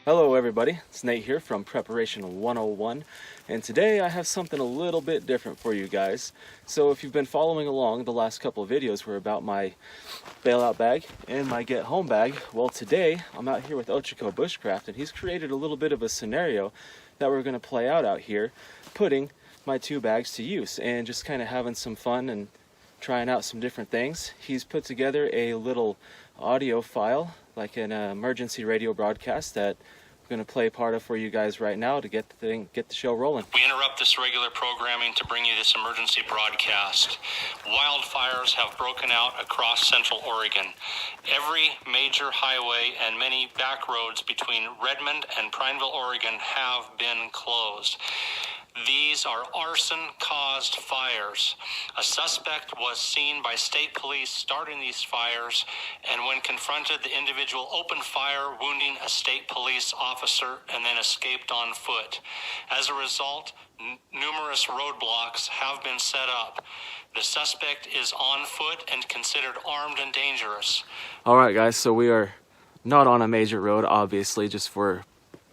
Hello everybody, it's Nate here from Preparation 101, and today I have something a little bit different for you guys. So if you've been following along, the last couple of videos were about my bailout bag and my get home bag. Well, today I'm out here with Ochoco Bushcraft, and he's created a little bit of a scenario that we're going to play out here, putting my two bags to use and just kind of having some fun and trying out some different things. He's put together a little audio file, like an emergency radio broadcast that we're going to play part of for you guys right now to get the show rolling. We interrupt this regular programming to bring you this emergency broadcast. Wildfires have broken out across Central Oregon. Every major highway and many back roads between Redmond and Prineville, Oregon have been closed. These are arson-caused fires. A suspect was seen by state police starting these fires, and when confronted, the individual opened fire, wounding a state police officer, and then escaped on foot. As a result, numerous roadblocks have been set up. The suspect is on foot and considered armed and dangerous. All right, guys, so we are not on a major road, obviously, just for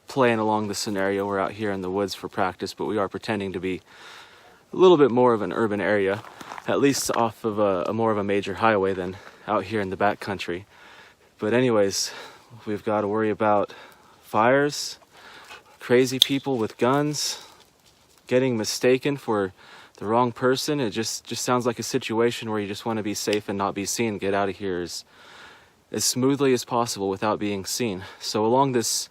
playing along the scenario. We're out here in the woods for practice, but we are pretending to be a little bit more of an urban area, at least off of a more of a major highway than out here in the back country. But anyways, we've got to worry about fires, crazy people with guns, getting mistaken for the wrong person. It just sounds like a situation where you just want to be safe and not be seen. Get out of here as smoothly as possible without being seen. So along this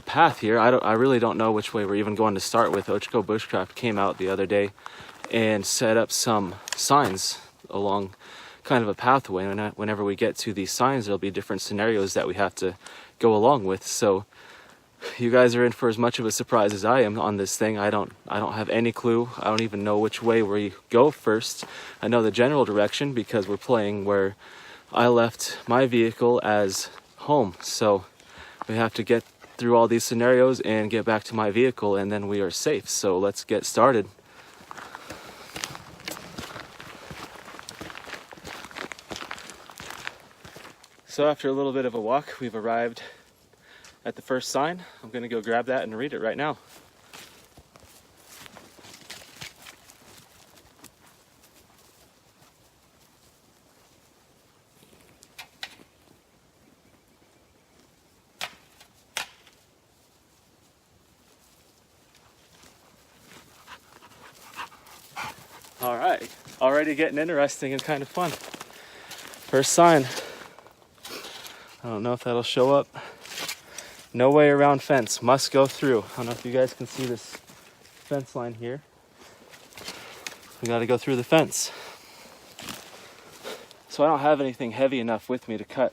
path here, I really don't know which way we're even going to start with. Ochoco Bushcraft came out the other day and set up some signs along kind of a pathway, and whenever we get to these signs, there'll be different scenarios that we have to go along with. So you guys are in for as much of a surprise as I am on this thing. I don't have any clue. I don't even know which way we go first. I know the general direction because we're playing where I left my vehicle as home. So we have to get through all these scenarios and get back to my vehicle, and then we are safe. So let's get started. So after a little bit of a walk, we've arrived at the first sign. I'm going to go grab that and read it right now. All right, already getting interesting and kind of fun. First sign. I don't know if that'll show up. No way around fence, must go through. I don't know if you guys can see this fence line here. We got to go through the fence. So I don't have anything heavy enough with me to cut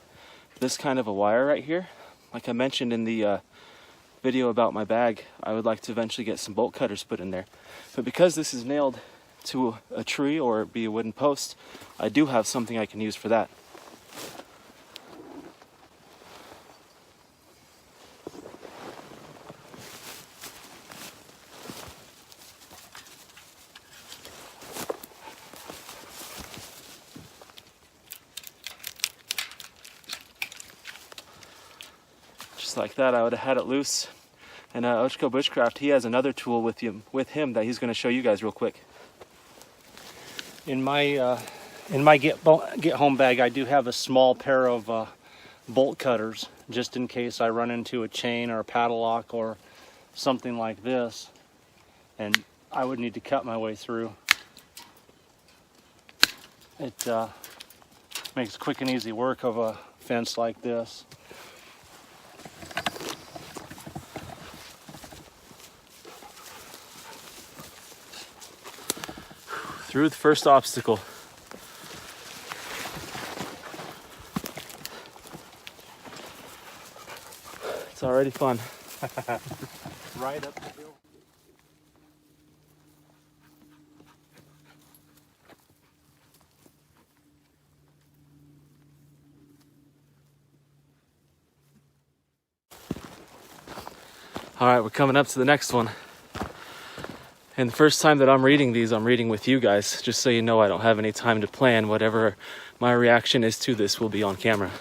this kind of a wire right here. Like I mentioned in the video about my bag, I would like to eventually get some bolt cutters put in there. But because this is nailed to a tree or be a wooden post, I do have something I can use for that. Just like that, I would have had it loose. And Ochoco Bushcraft, he has another tool with him that he's going to show you guys real quick. In my get home bag, I do have a small pair of bolt cutters, just in case I run into a chain or a padlock or something like this, and I would need to cut my way through. It makes quick and easy work of a fence like this. Through the first obstacle. It's already fun. Right up the hill. All right, we're coming up to the next one. And the first time that I'm reading these, I'm reading with you guys, just so you know I don't have any time to plan. Whatever my reaction is to this will be on camera.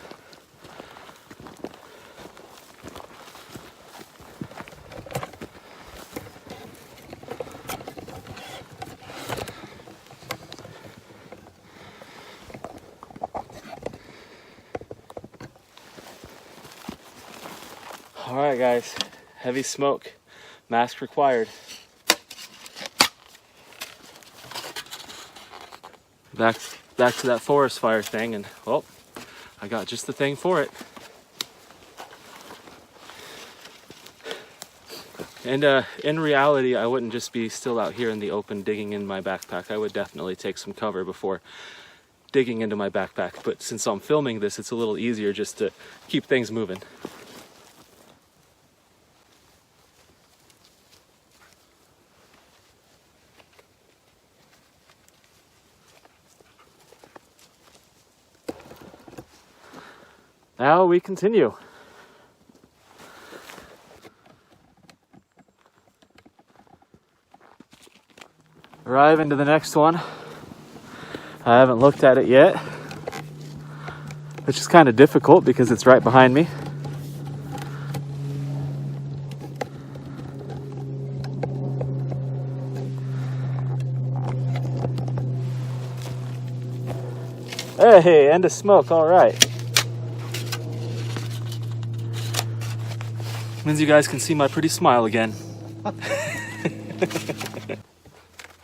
All right, guys, heavy smoke, mask required. Back to that forest fire thing, and well, I got just the thing for it. And in reality, I wouldn't just be still out here in the open digging in my backpack. I would definitely take some cover before digging into my backpack. But since I'm filming this, it's a little easier just to keep things moving. Now we continue. Arrive into the next one. I haven't looked at it yet, which is kind of difficult because it's right behind me. Hey, end of smoke, all right. Means you guys can see my pretty smile again.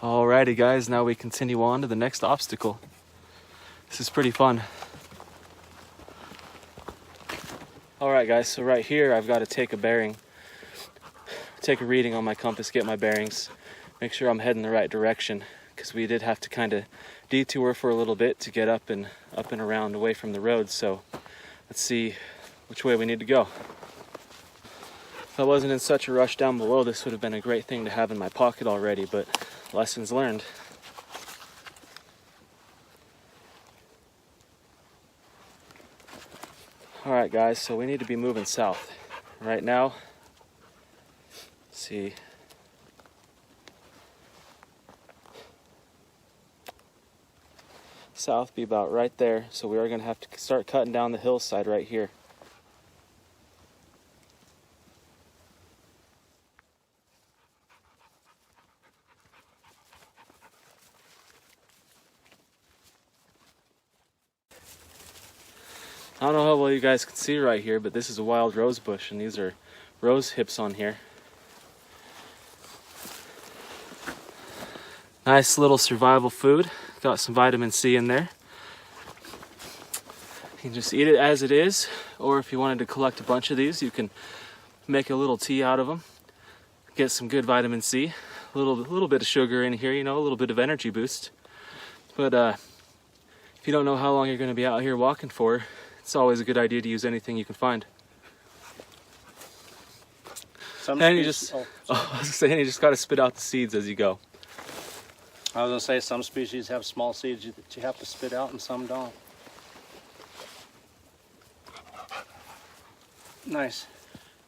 Alrighty guys, now we continue on to the next obstacle. This is pretty fun. Alright guys, so right here I've got to take a bearing. Take a reading on my compass, get my bearings. Make sure I'm heading the right direction, because we did have to kind of detour for a little bit to get up and around away from the road. So let's see which way we need to go. If I wasn't in such a rush down below, this would have been a great thing to have in my pocket already, but lessons learned. Alright guys, so we need to be moving south. Right now, let's see. South be about right there, so we are going to have to start cutting down the hillside right here. I don't know how well you guys can see right here, but this is a wild rose bush, and these are rose hips on here. Nice little survival food. Got some vitamin C in there. You can just eat it as it is, or if you wanted to collect a bunch of these, you can make a little tea out of them. Get some good vitamin C. A little bit of sugar in here, you know, a little bit of energy boost. But if you don't know how long you're going to be out here walking for, it's always a good idea to use anything you can find. And you just, I was saying, you just got to spit out the seeds as you go. I was going to say some species have small seeds that you have to spit out and some don't. Nice.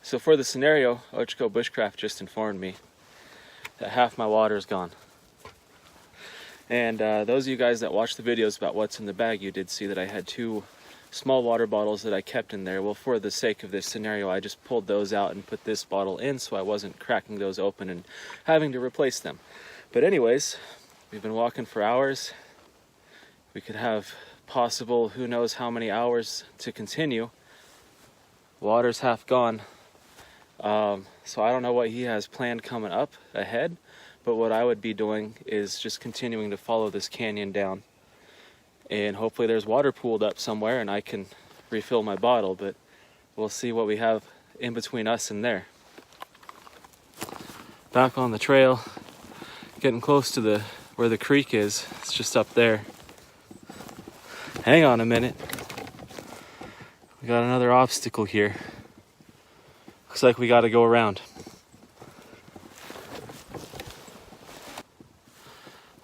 So for the scenario, Ochoco Bushcraft just informed me that half my water is gone. And those of you guys that watched the videos about what's in the bag, you did see that I had 2 small water bottles that I kept in there. Well, for the sake of this scenario, I just pulled those out and put this bottle in so I wasn't cracking those open and having to replace them. But anyways, we've been walking for hours. We could have possible who knows how many hours to continue. Water's half gone. So I don't know what he has planned coming up ahead, but what I would be doing is just continuing to follow this canyon down. And hopefully there's water pooled up somewhere and I can refill my bottle, but we'll see what we have in between us and there. Back on the trail, getting close to where the creek is. It's just up there. Hang on a minute. We got another obstacle here. Looks like we got to go around.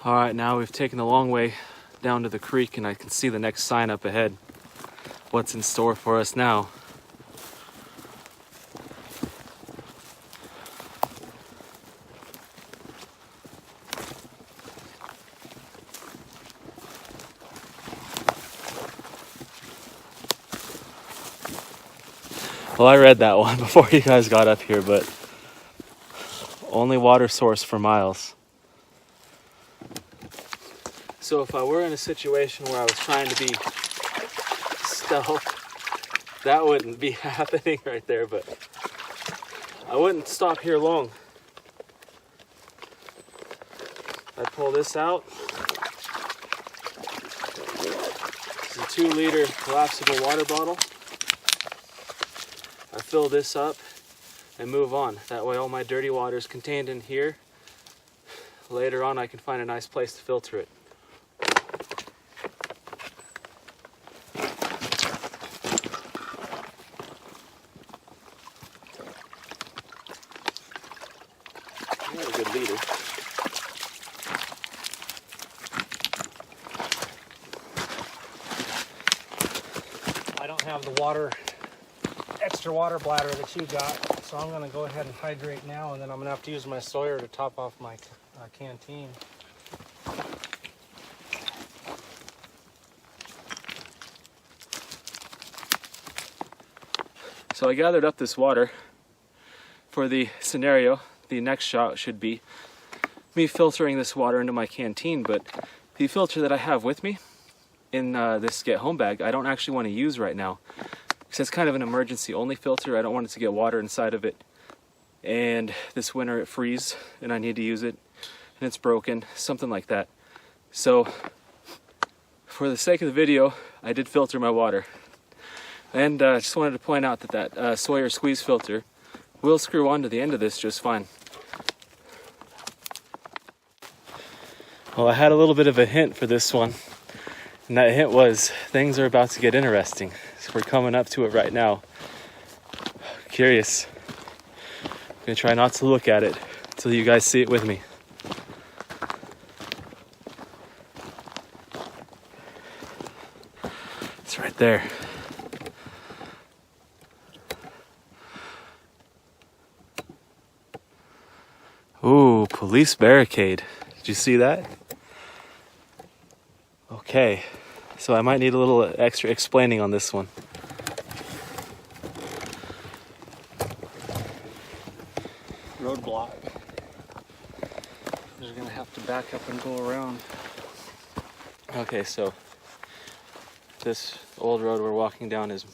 All right, now we've taken the long way down to the creek and I can see the next sign up ahead. What's in store for us now? Well, I read that one before you guys got up here, but only water source for miles. So if I were in a situation where I was trying to be stealth, that wouldn't be happening right there, but I wouldn't stop here long. I pull this out. This is a 2-liter collapsible water bottle. I fill this up and move on. That way all my dirty water is contained in here. Later on I can find a nice place to filter it. Not a good leader. I don't have the extra water bladder that you got, so I'm gonna go ahead and hydrate now, and then I'm gonna have to use my Sawyer to top off my canteen. So I gathered up this water for the scenario. The next shot should be me filtering this water into my canteen, but the filter that I have with me in this get home bag, I don't actually want to use right now. Because it's kind of an emergency only filter. I don't want it to get water inside of it. And this winter it freezes and I need to use it and it's broken, something like that. So for the sake of the video, I did filter my water. And just wanted to point out that Sawyer squeeze filter will screw onto the end of this just fine. Well, I had a little bit of a hint for this one, and that hint was things are about to get interesting. So we're coming up to it right now. Curious. I'm gonna try not to look at it until you guys see it with me. It's right there. Ooh, police barricade. Did you see that? Okay, so I might need a little extra explaining on this one. Roadblock. You're gonna have to back up and go around. Okay, so this old road we're walking down is...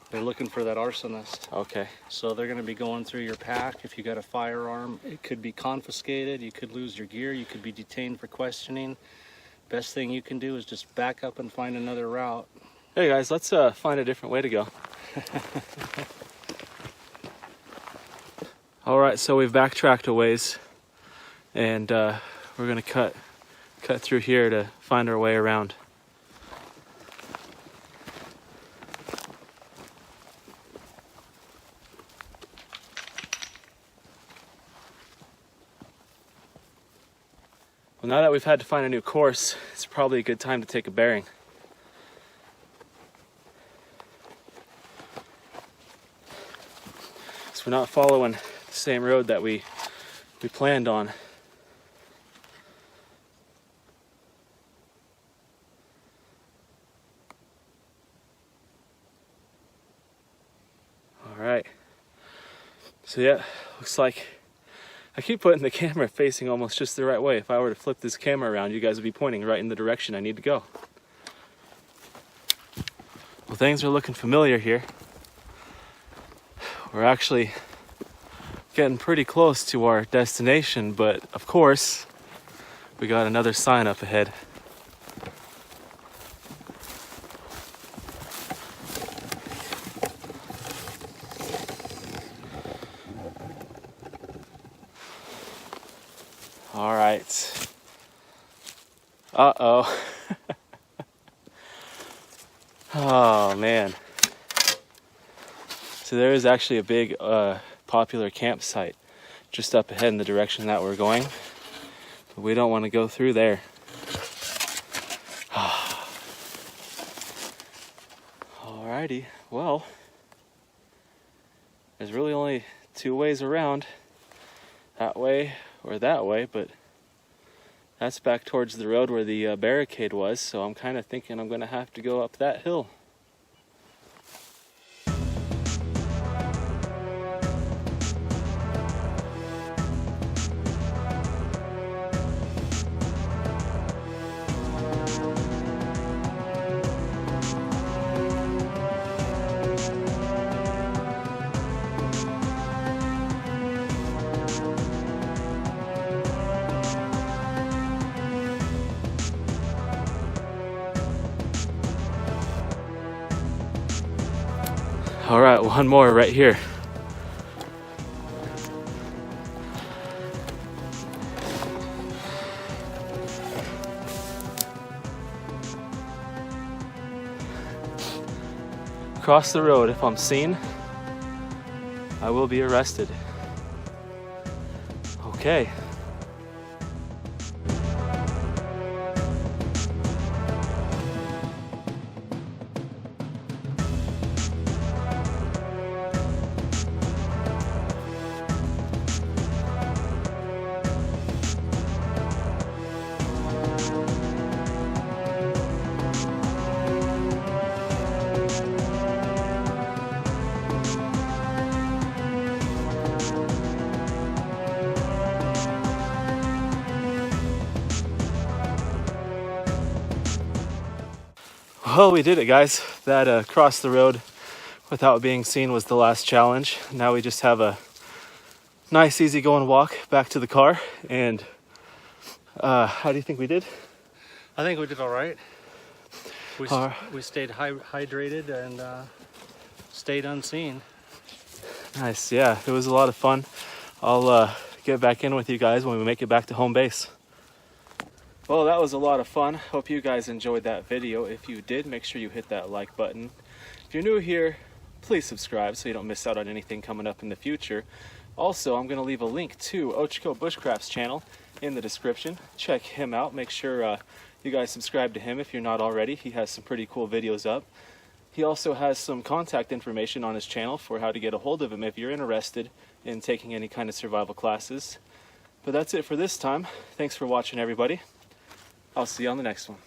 They're looking for that arsonist. Okay. So they're going to be going through your pack. If you got a firearm, it could be confiscated. You could lose your gear. You could be detained for questioning. Best thing you can do is just back up and find another route. Hey guys, let's find a different way to go. All right, so we've backtracked a ways, and we're gonna cut through here to find our way around. Well, now that we've had to find a new course, it's probably a good time to take a bearing. So we're not following the same road that we planned on. All right. So yeah, looks like I keep putting the camera facing almost just the right way. If I were to flip this camera around, you guys would be pointing right in the direction I need to go. Well, things are looking familiar here. We're actually getting pretty close to our destination, but of course, we got another sign up ahead. All right. Uh-oh. Oh, man. So there is actually a big popular campsite just up ahead in the direction that we're going. But we don't want to go through there. Alrighty. Well, there's really only two ways around. That way or that way, but that's back towards the road where the barricade was, so I'm kind of thinking I'm going to have to go up that hill. All right, one more right here. Cross the road. If I'm seen, I will be arrested. Okay. Well, we did it, guys. That cross the road without being seen was the last challenge. Now we just have a nice, easy going walk back to the car. And how do you think we did? I think we did all right. We stayed hydrated and stayed unseen. Nice, yeah, it was a lot of fun. I'll get back in with you guys when we make it back to home base. Well, that was a lot of fun. Hope you guys enjoyed that video. If you did, make sure you hit that like button. If you're new here, please subscribe so you don't miss out on anything coming up in the future. Also, I'm going to leave a link to Ochoco Bushcraft's channel in the description. Check him out. Make sure you guys subscribe to him if you're not already. He has some pretty cool videos up. He also has some contact information on his channel for how to get a hold of him if you're interested in taking any kind of survival classes. But that's it for this time. Thanks for watching, everybody. I'll see you on the next one.